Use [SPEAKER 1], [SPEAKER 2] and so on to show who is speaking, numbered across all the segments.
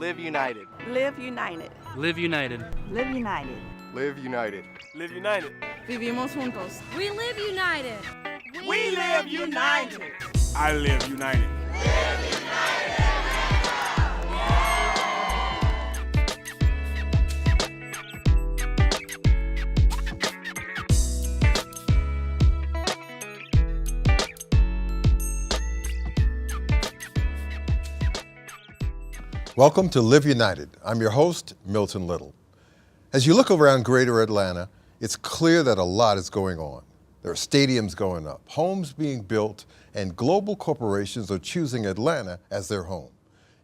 [SPEAKER 1] Live united.
[SPEAKER 2] Live united.
[SPEAKER 3] Live united.
[SPEAKER 2] Live united.
[SPEAKER 1] Live united.
[SPEAKER 4] Live united.
[SPEAKER 2] Vivimos juntos.
[SPEAKER 5] We live united.
[SPEAKER 2] We live united.
[SPEAKER 4] I live united.
[SPEAKER 6] Welcome to Live United. I'm your host, Milton Little. As you look around Greater Atlanta, it's clear that a lot is going on. There are stadiums going up, homes being built, and global corporations are choosing Atlanta as their home.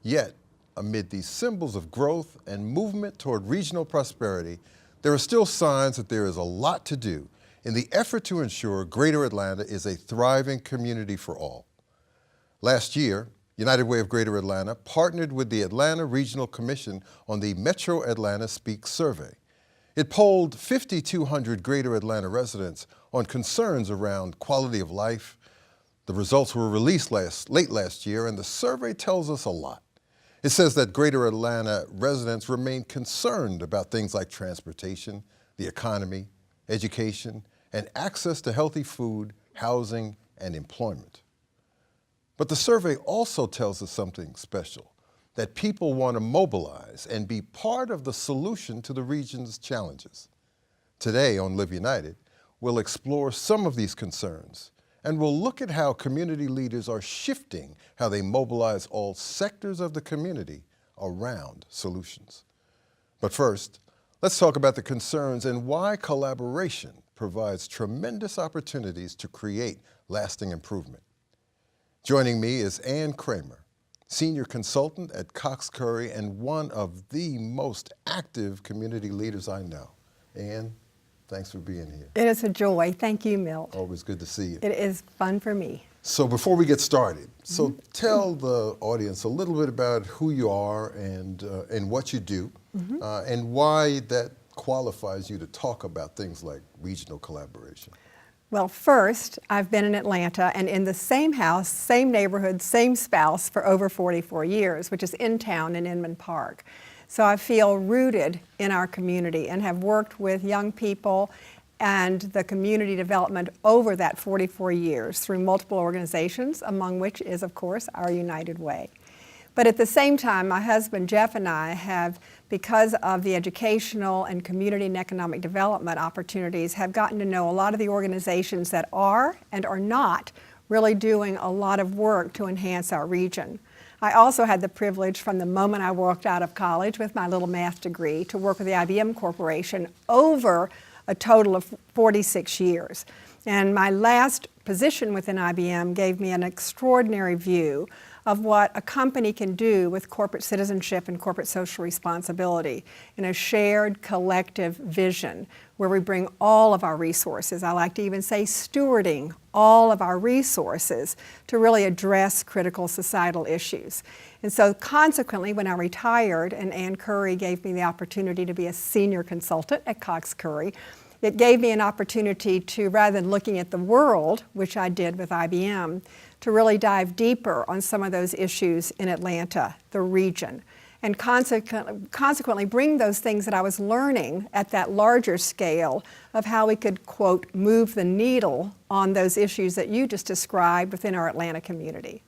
[SPEAKER 6] Yet, amid these symbols of growth and movement toward regional prosperity, there are still signs that there is a lot to do in the effort to ensure Greater Atlanta is a thriving community for all. Last year, United Way of Greater Atlanta partnered with the Atlanta Regional Commission on the Metro Atlanta Speaks survey. It polled 5,200 Greater Atlanta residents on concerns around quality of life. The results were released late last year, and the survey tells us a lot. It says that Greater Atlanta residents remain concerned about things like transportation, the economy, education, and access to healthy food, housing, and employment. But the survey also tells us something special, that people want to mobilize and be part of the solution to the region's challenges. Today on Live United, we'll explore some of these concerns, and we'll look at how community leaders are shifting how they mobilize all sectors of the community around solutions. But first, let's talk about the concerns and why collaboration provides tremendous opportunities to create lasting improvement. Joining me is Ann Kramer, Senior Consultant at Cox Curry and one of the most active community leaders I know. Ann, thanks for being here.
[SPEAKER 7] It is a joy. Thank you, Milt.
[SPEAKER 6] Always good to see you.
[SPEAKER 7] It is fun for me.
[SPEAKER 6] So before we get started, tell the audience a little bit about who you are and what you do, and why that qualifies you to talk about things like regional collaboration.
[SPEAKER 7] Well, first, I've been in Atlanta and in the same house, same neighborhood, same spouse for over 44 years, which is in town in Inman Park. So I feel rooted in our community and have worked with young people and the community development over that 44 years through multiple organizations, among which is, of course, our United Way. But at the same time, my husband Jeff and I have, because of the educational and community and economic development opportunities, have gotten to know a lot of the organizations that are and are not really doing a lot of work to enhance our region. I also had the privilege from the moment I walked out of college with my little math degree to work with the IBM Corporation over a total of 46 years. And my last position within IBM gave me an extraordinary view of what a company can do with corporate citizenship and corporate social responsibility in a shared collective vision where we bring all of our resources, I like to even say stewarding all of our resources to really address critical societal issues. And so consequently, when I retired and Ann Curry gave me the opportunity to be a senior consultant at Cox Curry, it gave me an opportunity to, rather than looking at the world, which I did with IBM, to really dive deeper on some of those issues in Atlanta, the region, and consequently bring those things that I was learning at that larger scale of how we could, quote, move the needle on those issues that you just described within our Atlanta community.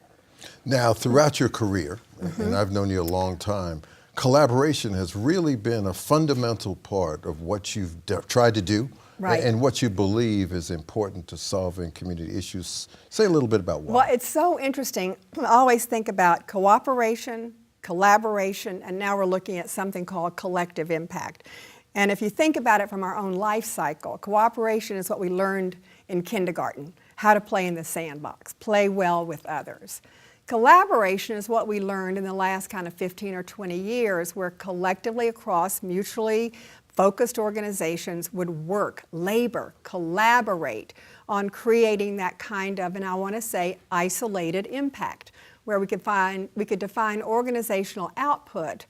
[SPEAKER 6] Now, throughout your career, and I've known you a long time, collaboration has really been a fundamental part of what you've tried to do.
[SPEAKER 7] Right.
[SPEAKER 6] And what you believe is important to solving community issues. Say a little bit about why.
[SPEAKER 7] Well, it's so interesting. I always think about cooperation, collaboration, and now we're looking at something called collective impact. And if you think about it from our own life cycle, cooperation is what we learned in kindergarten, how to play in the sandbox, play well with others. Collaboration is what we learned in the last kind of 15 or 20 years, where collectively across mutually focused organizations would work, labor, collaborate on creating that kind of, and I want to say, isolated impact, where we could define organizational output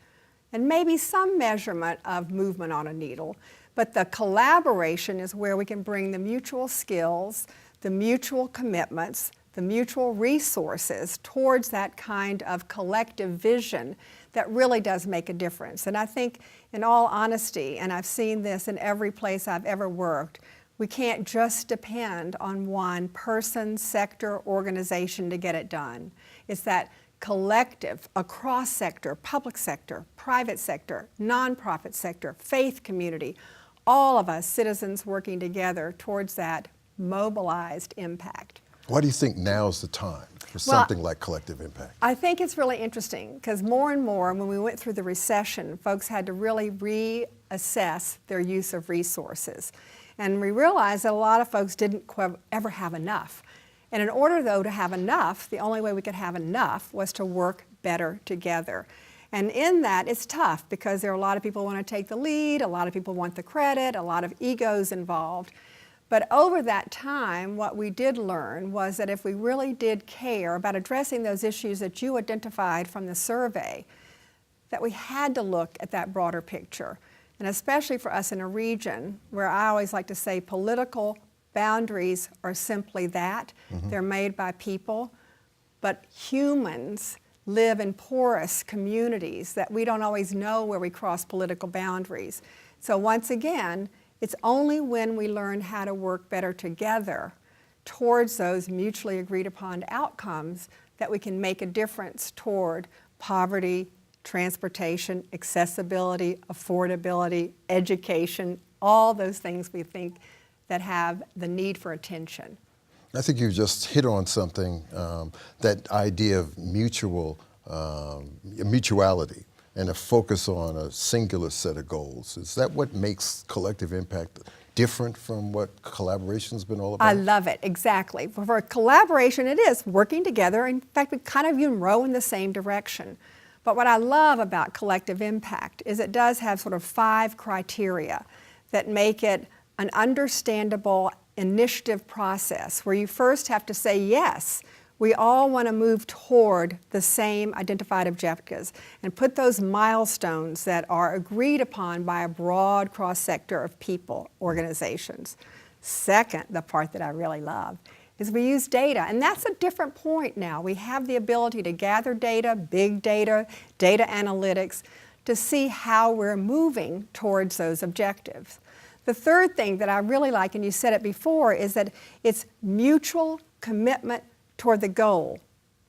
[SPEAKER 7] and maybe some measurement of movement on a needle. But the collaboration is where we can bring the mutual skills, the mutual commitments, the mutual resources towards that kind of collective vision that really does make a difference. And I think, in all honesty, and I've seen this in every place I've ever worked, we can't just depend on one person, sector, organization to get it done. It's that collective, across sector, public sector, private sector, nonprofit sector, faith community, all of us citizens working together towards that mobilized impact.
[SPEAKER 6] Why do you think now's the time for something like collective impact?
[SPEAKER 7] I think it's really interesting because more and more when we went through the recession, folks had to really reassess their use of resources. And we realized that a lot of folks didn't ever have enough. And in order, though, to have enough, the only way we could have enough was to work better together. And in that, it's tough because there are a lot of people who want to take the lead, a lot of people want the credit, a lot of egos involved. But over that time, what we did learn was that if we really did care about addressing those issues that you identified from the survey, that we had to look at that broader picture. And especially for us in a region where I always like to say political boundaries are simply that. They're made by people, but humans live in porous communities that we don't always know where we cross political boundaries. So once again, it's only when we learn how to work better together towards those mutually agreed upon outcomes that we can make a difference toward poverty, transportation, accessibility, affordability, education, all those things we think that have the need for attention.
[SPEAKER 6] I think you just hit on something, that idea of mutuality and a focus on a singular set of goals. Is that what makes collective impact different from what collaboration's been all about?
[SPEAKER 7] I love it, exactly. For collaboration, it is working together. In fact, we kind of even row in the same direction. But what I love about collective impact is it does have sort of 5 criteria that make it an understandable initiative process where you first have to say, yes, we all want to move toward the same identified objectives and put those milestones that are agreed upon by a broad cross-sector of people, organizations. Second, the part that I really love, is we use data, and that's a different point now. We have the ability to gather data, big data, data analytics, to see how we're moving towards those objectives. The third thing that I really like, and you said it before, is that it's mutual commitment toward the goal.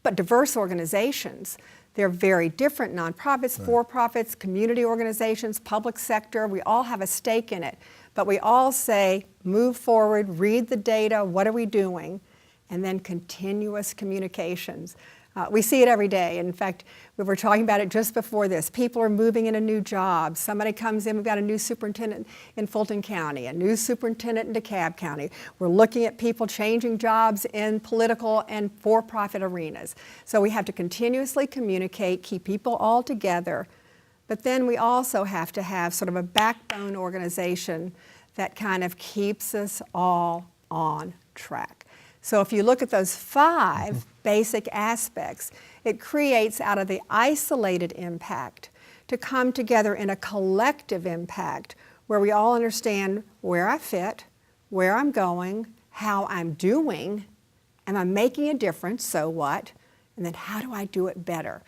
[SPEAKER 7] But diverse organizations, they're very different, nonprofits, for-profits, community organizations, public sector, we all have a stake in it. But we all say, move forward, read the data, what are we doing? And then continuous communications. We see it every day. In fact, we were talking about it just before this. People are moving into new jobs. Somebody comes in, we've got a new superintendent in Fulton County, a new superintendent in DeKalb County. We're looking at people changing jobs in political and for-profit arenas. So we have to continuously communicate, keep people all together, but then we also have to have sort of a backbone organization that kind of keeps us all on track. So if you look at those 5 basic aspects, it creates out of the isolated impact to come together in a collective impact where we all understand where I fit, where I'm going, how I'm doing, am I making a difference, so what, and then how do I do it better?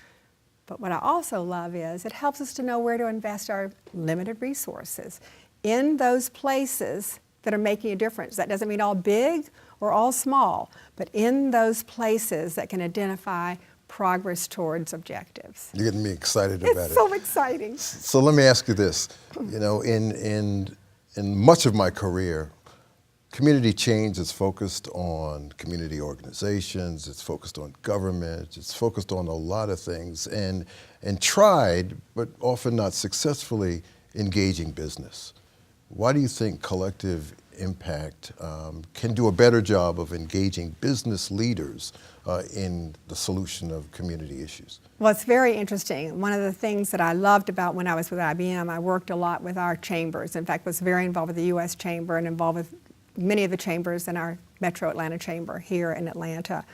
[SPEAKER 7] But what I also love is it helps us to know where to invest our limited resources in those places that are making a difference. That doesn't mean all big or all small, but in those places that can identify progress towards objectives.
[SPEAKER 6] You're getting me excited about it.
[SPEAKER 7] It's so exciting.
[SPEAKER 6] So let me ask you this. You know, in much of my career, community change is focused on community organizations, it's focused on government, it's focused on a lot of things, and tried, but often not successfully, engaging business. Why do you think collective impact can do a better job of engaging business leaders in the solution of community issues?
[SPEAKER 7] Well, it's very interesting. One of the things that I loved about when I was with IBM, I worked a lot with our chambers. In fact, was very involved with the U.S. Chamber and involved with many of the chambers in our Metro Atlanta Chamber here in Atlanta.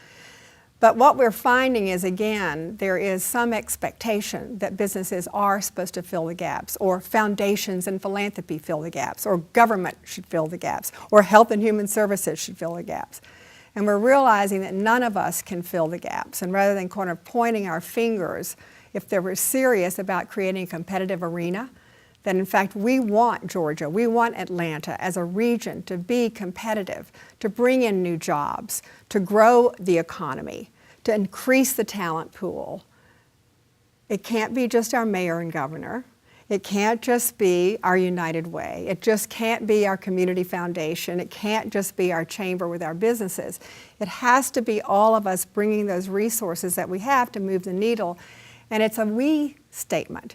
[SPEAKER 7] But what we're finding is, again, there is some expectation that businesses are supposed to fill the gaps, or foundations and philanthropy fill the gaps, or government should fill the gaps, or health and human services should fill the gaps. And we're realizing that none of us can fill the gaps. And rather than kind of pointing our fingers, if they were serious about creating a competitive arena, that in fact we want Georgia, we want Atlanta as a region to be competitive, to bring in new jobs, to grow the economy, to increase the talent pool. It can't be just our mayor and governor. It can't just be our United Way. It just can't be our community foundation. It can't just be our chamber with our businesses. It has to be all of us bringing those resources that we have to move the needle. And it's a we statement.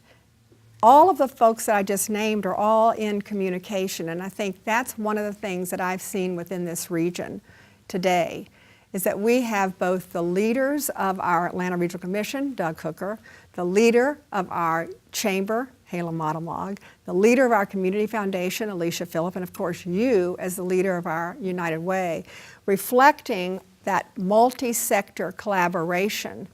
[SPEAKER 7] All of the folks that I just named are all in communication, and I think that's one of the things that I've seen within this region today, is that we have both the leaders of our Atlanta Regional Commission, Doug Hooker, the leader of our chamber, Hala Moddelmog, the leader of our community foundation, Alicia Phillip, and of course you as the leader of our United Way, reflecting that multi-sector collaboration.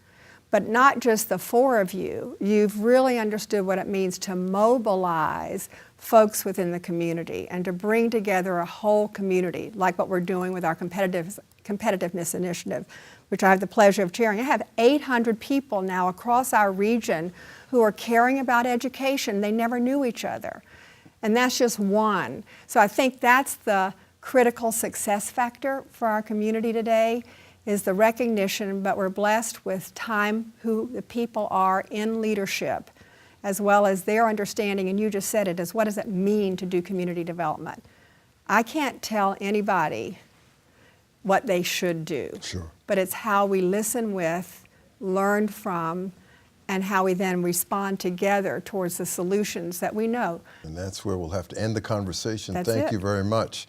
[SPEAKER 7] But not just the four of you, you've really understood what it means to mobilize folks within the community and to bring together a whole community, like what we're doing with our competitiveness initiative, which I have the pleasure of chairing. I have 800 people now across our region who are caring about education. They never knew each other. And that's just one. So I think that's the critical success factor for our community today, is the recognition, but we're blessed with time who the people are in leadership, as well as their understanding, and you just said it, is what does it mean to do community development? I can't tell anybody what they should do.
[SPEAKER 6] Sure.
[SPEAKER 7] But it's how we listen with, learn from, and how we then respond together towards the solutions that we know.
[SPEAKER 6] And that's where we'll have to end the conversation.
[SPEAKER 7] That's
[SPEAKER 6] Thank
[SPEAKER 7] it.
[SPEAKER 6] you very much.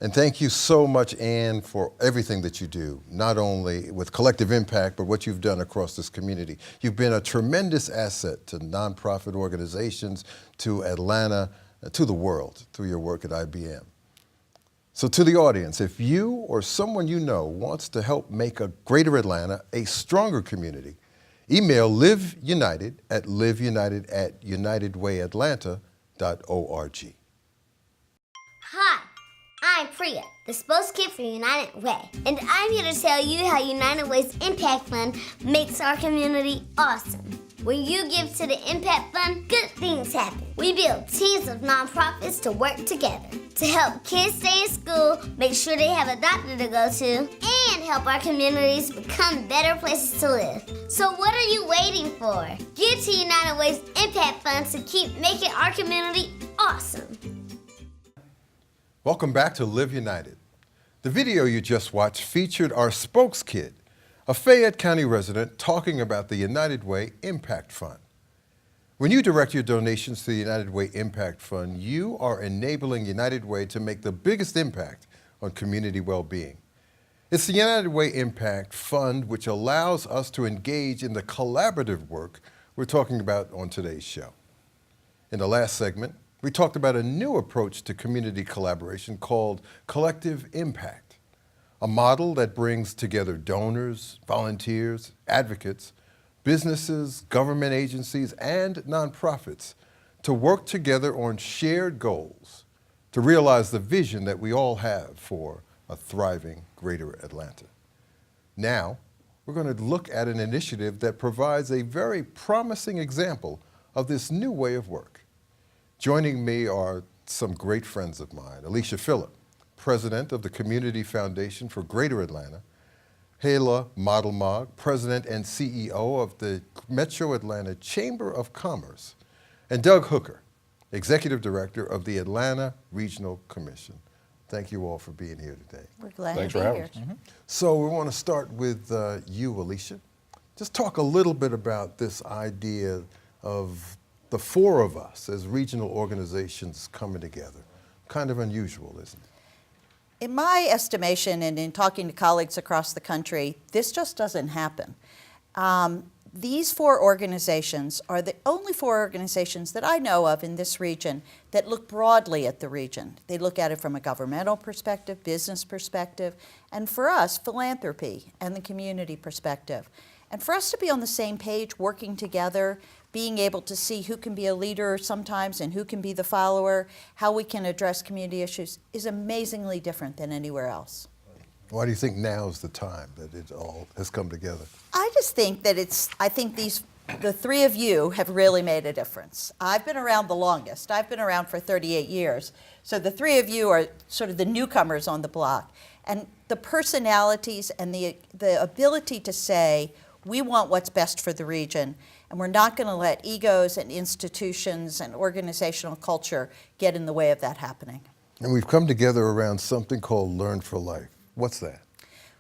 [SPEAKER 6] And thank you so much, Ann, for everything that you do, not only with Collective Impact, but what you've done across this community. You've been a tremendous asset to nonprofit organizations, to Atlanta, to the world through your work at IBM. So to the audience, if you or someone you know wants to help make a greater Atlanta a stronger community, email liveunited at liveunited@unitedwayatlanta.org.
[SPEAKER 1] Hi, I'm Priya, the spokeskid for United Way, and I'm here to tell you how United Way's Impact Fund makes our community awesome. When you give to the Impact Fund, good things happen. We build teams of nonprofits to work together to help kids stay in school, make sure they have a doctor to go to, and help our communities become better places to live. So what are you waiting for? Give to United Way's Impact Fund to keep making our community awesome.
[SPEAKER 6] Welcome back to Live United. The video you just watched featured our spokeskid, a Fayette County resident talking about the United Way Impact Fund. When you direct your donations to the United Way Impact Fund, you are enabling United Way to make the biggest impact on community well-being. It's the United Way Impact Fund which allows us to engage in the collaborative work we're talking about on today's show. In the last segment, we talked about a new approach to community collaboration called Collective Impact, a model that brings together donors, volunteers, advocates, businesses, government agencies, and nonprofits to work together on shared goals to realize the vision that we all have for a thriving greater Atlanta. Now, we're going to look at an initiative that provides a very promising example of this new way of work. Joining me are some great friends of mine. Alicia Phillip, president of the Community Foundation for Greater Atlanta, Hala Moddelmog, president and CEO of the Metro Atlanta Chamber of Commerce, and Doug Hooker, executive director of the Atlanta Regional Commission. Thank you all for being here today.
[SPEAKER 3] We're glad
[SPEAKER 5] Thanks
[SPEAKER 3] to
[SPEAKER 5] for
[SPEAKER 3] be
[SPEAKER 5] having
[SPEAKER 3] here.
[SPEAKER 5] us.
[SPEAKER 6] So we want to start with you, Alicia. Just talk a little bit about this idea of the four of us as regional organizations coming together. Kind of unusual, isn't it?
[SPEAKER 3] In my estimation, and in talking to colleagues across the country, this just doesn't happen. These four organizations are the only four organizations that I know of in this region that look broadly at the region. They look at it from a governmental perspective, business perspective, and for us, philanthropy and the community perspective. And for us to be on the same page, working together, being able to see who can be a leader sometimes and who can be the follower, how we can address community issues is amazingly different than anywhere else.
[SPEAKER 6] Why do you think now is the time that it all has come together?
[SPEAKER 3] I just think that I think these the three of you have really made a difference. I've been around the longest. I've been around for 38 years. So the three of you are sort of the newcomers on the block. And the personalities and the ability to say, we want what's best for the region, and we're not going to let egos and institutions and organizational culture get in the way of that happening.
[SPEAKER 6] And we've come together around something called Learn for Life. What's that?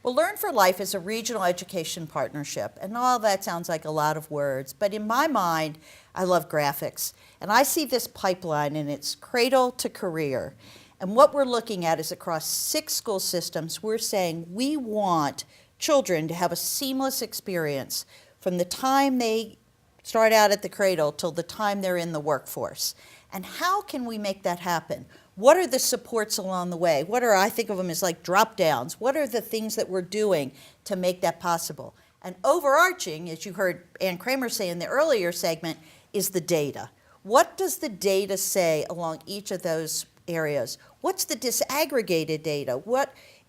[SPEAKER 3] Well, Learn for Life is a regional education partnership, and all that sounds like a lot of words, but in my mind, I love graphics, and I see this pipeline and it's cradle to career. And what we're looking at is across 6 school systems, we're saying we want children to have a seamless experience from the time they start out at the cradle till the time they're in the workforce. And how can we make that happen? What are the supports along the way? I think of them as like drop downs. What are the things that we're doing to make that possible? And overarching, as you heard Ann Kramer say in the earlier segment, is the data. What does the data say along each of those areas? What's the disaggregated data?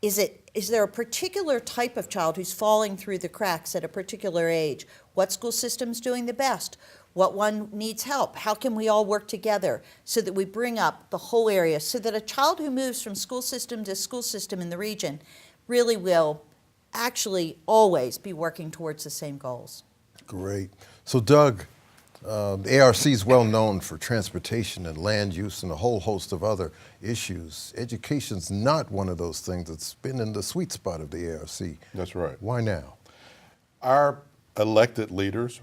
[SPEAKER 3] Is there a particular type of child who's falling through the cracks at a particular age? What school system's doing the best? What one needs help? How can we all work together so that we bring up the whole area so that a child who moves from school system to school system in the region really will actually always be working towards the same goals?
[SPEAKER 6] Great. So Doug, the ARC is well known for transportation and land use and a whole host of other issues. Education's not one of those things that's been in the sweet spot of the ARC.
[SPEAKER 5] That's right.
[SPEAKER 6] Why now?
[SPEAKER 5] Our elected leaders,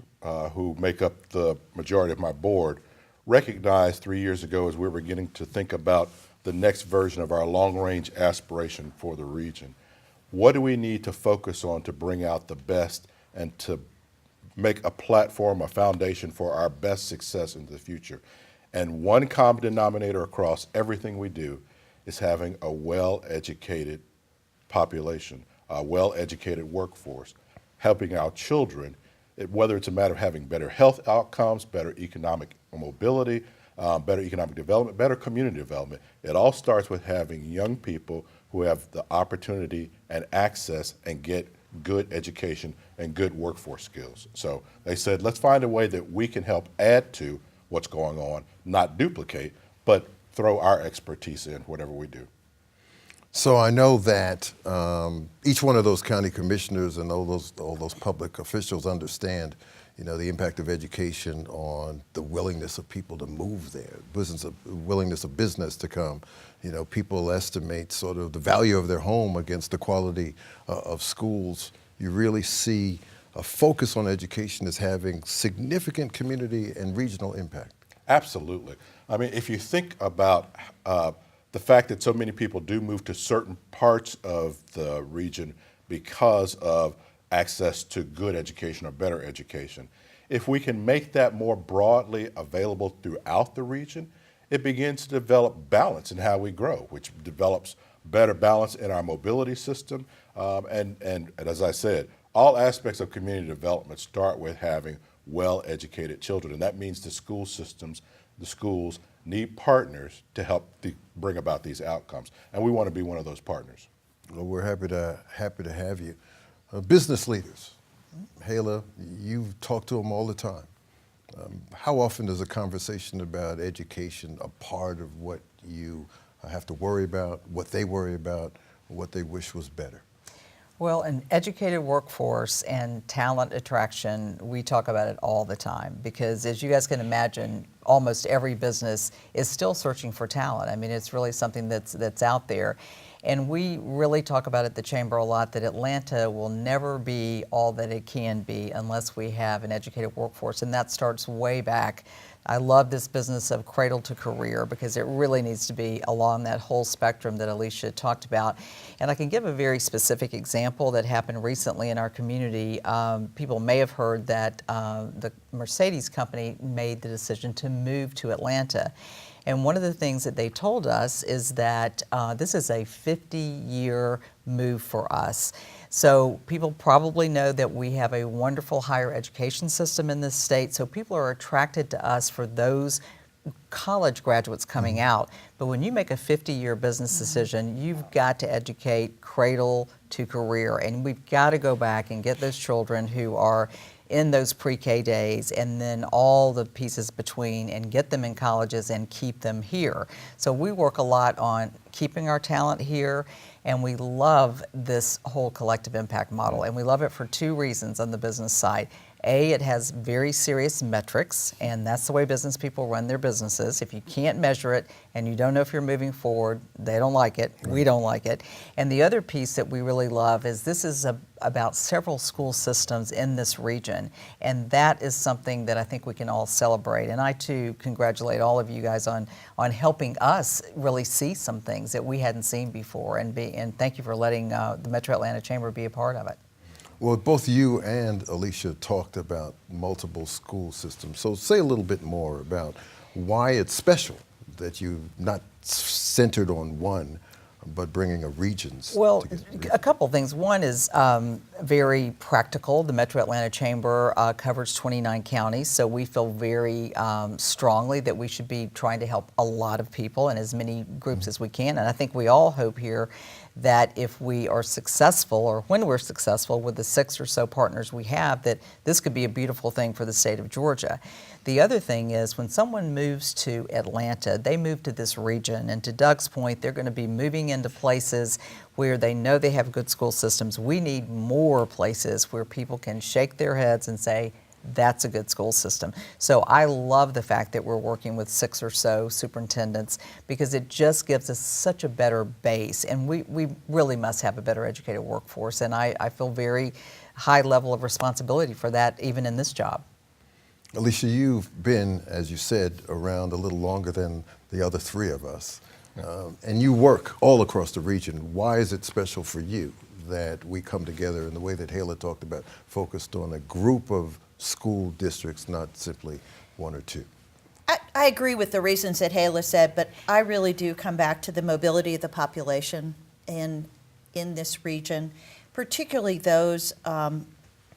[SPEAKER 5] who make up the majority of my board, recognized 3 years ago as we were beginning to think about the next version of our long-range aspiration for the region. What do we need to focus on to bring out the best and to make a platform, a foundation for our best success in the future? And one common denominator across everything we do is having a well-educated population, a well-educated workforce, helping our children, whether it's a matter of having better health outcomes, better economic mobility, better economic development, better community development. It all starts with having young people who have the opportunity and access and get good education and good workforce skills. So they said, let's find a way that we can help add to what's going on, not duplicate, but throw our expertise in whatever we do.
[SPEAKER 6] So I know that each one of those county commissioners and all those public officials understand, the impact of education on the willingness of people to move there, willingness of business to come. People estimate sort of the value of their home against the quality of schools. You really see a focus on education as having significant community and regional impact.
[SPEAKER 5] Absolutely. I mean, if you think about the fact that so many people do move to certain parts of the region because of access to good education or better education, if we can make that more broadly available throughout the region, it begins to develop balance in how we grow, which develops better balance in our mobility system. And as I said, all aspects of community development start with having well-educated children, and that means the school systems, the schools need partners to help bring about these outcomes, and we want to be one of those partners.
[SPEAKER 6] Well, we're happy to have you. Business leaders, Hala, you talk to them all the time. How often is a conversation about education a part of what you have to worry about, what they worry about, what they wish was better?
[SPEAKER 8] Well, an educated workforce and talent attraction, we talk about it all the time because, as you guys can imagine, almost every business is still searching for talent. I mean, it's really something that's out there. And we really talk about at the Chamber a lot that Atlanta will never be all that it can be unless we have an educated workforce, and that starts way back. I love this business of cradle to career because it really needs to be along that whole spectrum that Alicia talked about. And I can give a very specific example that happened recently in our community. People may have heard that the Mercedes company made the decision to move to Atlanta. And one of the things that they told us is that this is a 50-year move for us. So people probably know that we have a wonderful higher education system in this state, so people are attracted to us for those college graduates coming out. But when you make a 50-year business decision, you've got to educate cradle to career, and we've got to go back and get those children who are in those pre-K days, and then all the pieces between, and get them in colleges and keep them here. So we work a lot on keeping our talent here, and we love this whole collective impact model, and we love it for two reasons on the business side. A, it has very serious metrics, and that's the way business people run their businesses. If you can't measure it and you don't know if you're moving forward, they don't like it, we don't like it. And the other piece that we really love is this is about several school systems in this region, and that is something that I think we can all celebrate. And I too congratulate all of you guys on helping us really see some things that we hadn't seen before, and thank you for letting the Metro Atlanta Chamber be a part of it.
[SPEAKER 6] Well, both you and Alicia talked about multiple school systems. So say a little bit more about why it's special that you've not centered on one, but bringing a regions
[SPEAKER 8] Well,
[SPEAKER 6] together.
[SPEAKER 8] a couple things. One is very practical. The Metro Atlanta Chamber covers 29 counties, so we feel very strongly that we should be trying to help a lot of people and as many groups as we can. And I think we all hope here that if we are successful, or when we're successful with the 6 or so partners we have, that this could be a beautiful thing for the state of Georgia. The other thing is when someone moves to Atlanta, they move to this region, and to Doug's point, they're going to be moving into places where they know they have good school systems. We need more places where people can shake their heads and say, that's a good school system. So I love the fact that we're working with 6 or so superintendents, because it just gives us such a better base, and we really must have a better educated workforce, and I feel very high level of responsibility for that even in this job.
[SPEAKER 6] Alicia, you've been, as you said, around a little longer than the other 3 of us, and you work all across the region. Why is it special for you that we come together in the way that Hala talked about, focused on a group of school districts, not simply 1 or 2?
[SPEAKER 3] I agree with the reasons that Hala said, but I really do come back to the mobility of the population in this region, particularly those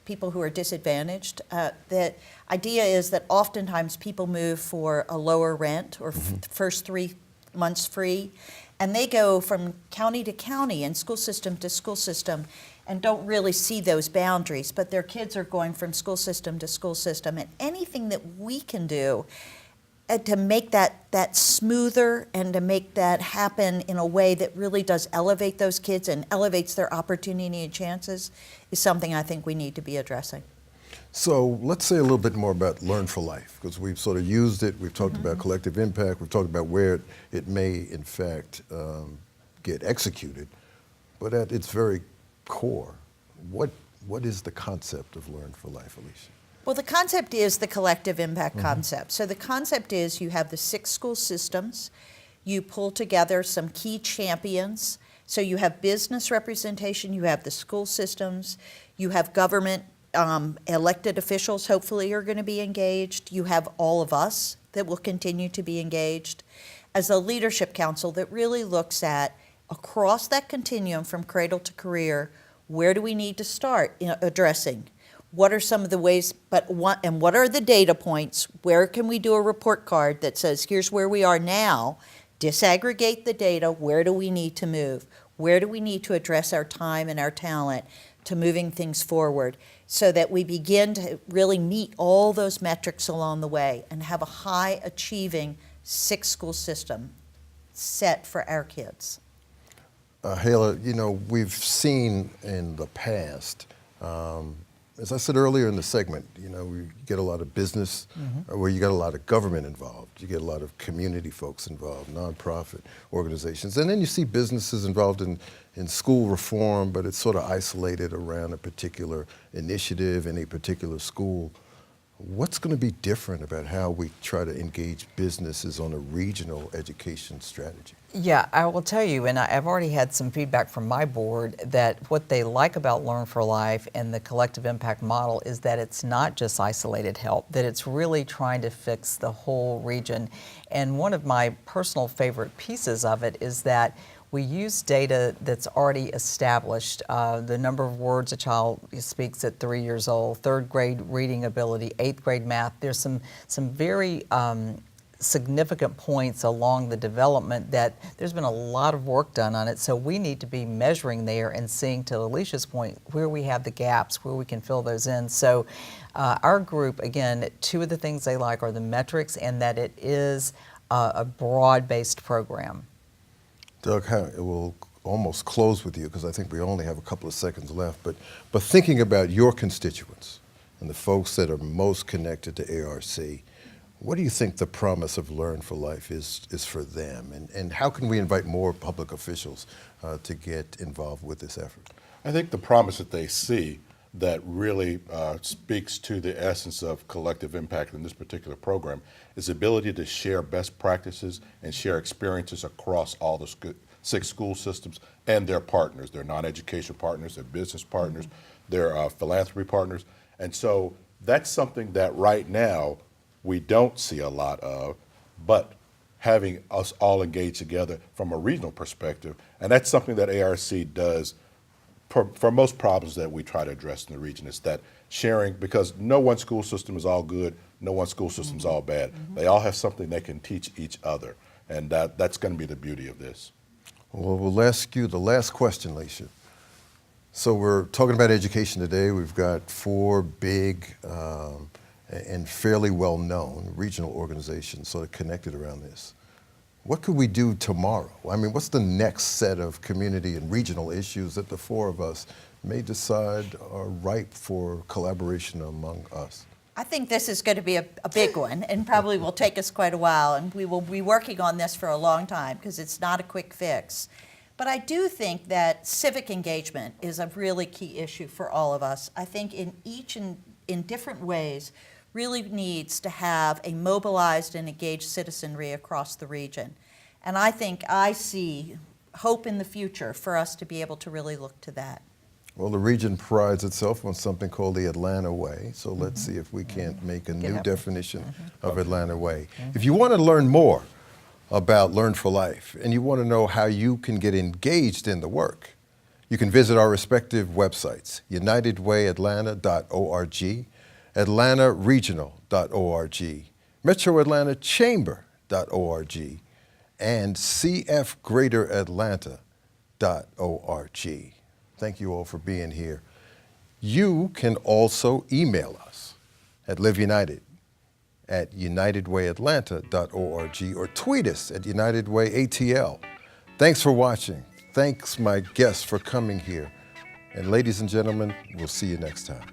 [SPEAKER 3] people who are disadvantaged. The idea is that oftentimes people move for a lower rent or first 3 months free, and they go from county to county and school system to school system and don't really see those boundaries, but their kids are going from school system to school system, and anything that we can do to make that smoother and to make that happen in a way that really does elevate those kids and elevates their opportunity and chances is something I think we need to be addressing.
[SPEAKER 6] So let's say a little bit more about Learn for Life, because we've sort of used it, we've talked about collective impact, we've talked about where it may in fact get executed, but at its very core, what is the concept of Learn for Life, Alicia?
[SPEAKER 3] Well, the concept is the collective impact concept. So the concept is you have the 6 school systems, you pull together some key champions, so you have business representation, you have the school systems, you have government elected officials hopefully are going to be engaged, you have all of us that will continue to be engaged as a leadership council that really looks at across that continuum from cradle to career, where do we need to start addressing? What are some of the ways, and what are the data points? Where can we do a report card that says, here's where we are now, disaggregate the data, where do we need to move? Where do we need to address our time and our talent to moving things forward so that we begin to really meet all those metrics along the way and have a high achieving 6 school system set for our kids.
[SPEAKER 6] Hala, we've seen in the past, as I said earlier in the segment, we get a lot of business where you get a lot of government involved. You get a lot of community folks involved, nonprofit organizations. And then you see businesses involved in school reform, but it's sort of isolated around a particular initiative in a particular school. What's going to be different about how we try to engage businesses on a regional education strategy?
[SPEAKER 8] Yeah, I will tell you, and I've already had some feedback from my board that what they like about Learn for Life and the collective impact model is that it's not just isolated help, that it's really trying to fix the whole region. And one of my personal favorite pieces of it is that we use data that's already established, the number of words a child speaks at 3 years old, 3rd grade reading ability, 8th grade math. There's some very significant points along the development that there's been a lot of work done on it, so we need to be measuring there and seeing, to Alicia's point, where we have the gaps, where we can fill those in. So our group, again, two of the things they like are the metrics and that it is a broad-based program.
[SPEAKER 6] Doug, we'll almost close with you because I think we only have a couple of seconds left, but thinking about your constituents and the folks that are most connected to ARC, what do you think the promise of Learn for Life is for them? And how can we invite more public officials to get involved with this effort?
[SPEAKER 5] I think the promise that they see that really speaks to the essence of collective impact in this particular program is the ability to share best practices and share experiences across all the 6 school systems and their partners, their non-education partners, their business partners, their philanthropy partners. And so that's something that right now we don't see a lot of, but having us all engage together from a regional perspective, and that's something that ARC does for most problems that we try to address in the region, is that sharing, because no one school system is all good, no one school system is all bad. They all have something they can teach each other, and that's going to be the beauty of this.
[SPEAKER 6] Well, we'll ask you the last question, Alicia. So we're talking about education today. We've got 4 big and fairly well-known regional organizations sort of connected around this. What could we do tomorrow? I mean, what's the next set of community and regional issues that the 4 of us may decide are ripe for collaboration among us?
[SPEAKER 3] I think this is going to be a big one and probably will take us quite a while, and we will be working on this for a long time because it's not a quick fix. But I do think that civic engagement is a really key issue for all of us. I think in different ways really needs to have a mobilized and engaged citizenry across the region. And I think I see hope in the future for us to be able to really look to that.
[SPEAKER 6] Well, the region prides itself on something called the Atlanta Way, so let's see if we can't make a new definition of Atlanta Way. If you want to learn more about Learn for Life and you want to know how you can get engaged in the work, you can visit our respective websites, unitedwayatlanta.org, atlantaregional.org, metroatlantachamber.org, and cfgreateratlanta.org. Thank you all for being here. You can also email us at liveunited@unitedwayatlanta.org or tweet us at UnitedWayATL. Thanks for watching. Thanks, my guests, for coming here. And ladies and gentlemen, we'll see you next time.